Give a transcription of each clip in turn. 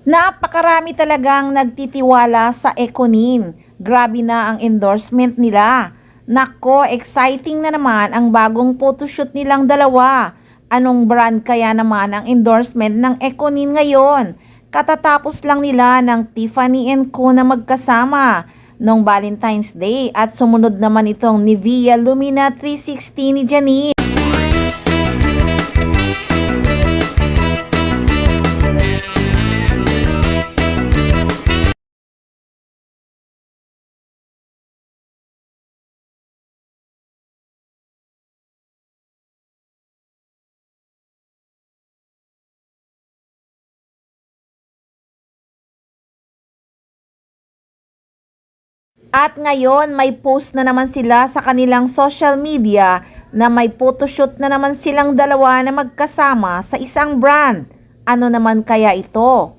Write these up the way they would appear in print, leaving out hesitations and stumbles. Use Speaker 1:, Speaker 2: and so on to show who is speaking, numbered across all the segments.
Speaker 1: Napakarami talagang nagtitiwala sa Econin. Grabe na ang endorsement nila. Nako, exciting na naman ang bagong photoshoot nilang dalawa. Anong brand kaya naman ang endorsement ng Econin ngayon? Katatapos lang nila ng Tiffany & Co na magkasama noong Valentine's Day at sumunod naman itong Nivea Lumina 360 ni Janine. At ngayon, may post na naman sila sa kanilang social media na may photoshoot na naman silang dalawa na magkasama sa isang brand. Ano naman kaya ito?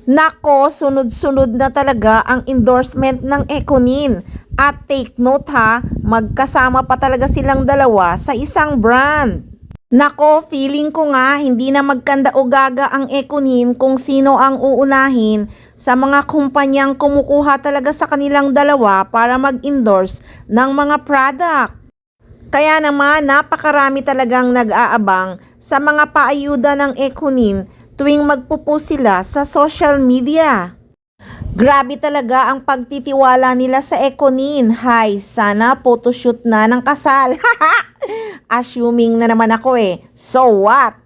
Speaker 1: Nako, sunod-sunod na talaga ang endorsement ng Econin. At take note ha, magkasama pa talaga silang dalawa sa isang brand. Nako, feeling ko nga hindi na magkanda-ugaga ang Econin kung sino ang uunahin sa mga kumpanyang kumukuha talaga sa kanilang dalawa para mag-endorse ng mga product. Kaya naman napakarami talagang nag-aabang sa mga paayuda ng Econin tuwing magpo-post sila sa social media. Grabe talaga ang pagtitiwala nila sa Econin. Hay, sana photoshoot na ng kasal. Assuming na naman ako So what?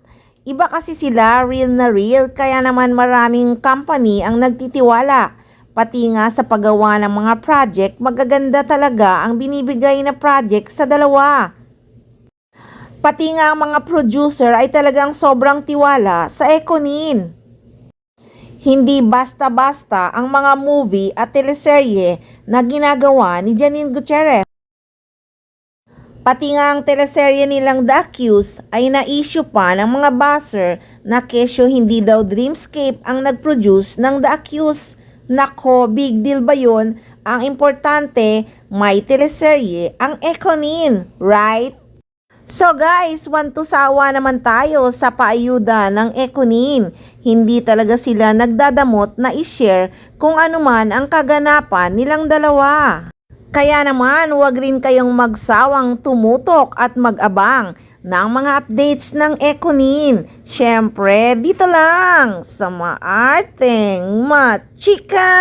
Speaker 1: Iba kasi sila, real na real, kaya naman maraming company ang nagtitiwala. Pati nga sa paggawa ng mga project, magaganda talaga ang binibigay na project sa dalawa. Pati nga ang mga producer ay talagang sobrang tiwala sa Econin. Hindi basta-basta ang mga movie at teleserye na ginagawa ni Janine Gutierrez. Pati nga ang teleserye nilang The Accused ay na-issue pa ng mga buzzer na kesyo hindi daw Dreamscape ang nag-produce ng The Accused. Nako, big deal ba yun? Ang importante, may teleserye ang Econin, right? So guys, sawa naman tayo sa paayuda ng Econin. Hindi talaga sila nagdadamot na i-share kung ano man ang kaganapan nilang dalawa. Kaya naman, huwag rin kayong magsawang tumutok at mag-abang ng mga updates ng Econin. Siyempre, dito lang sa Maarteng Machika!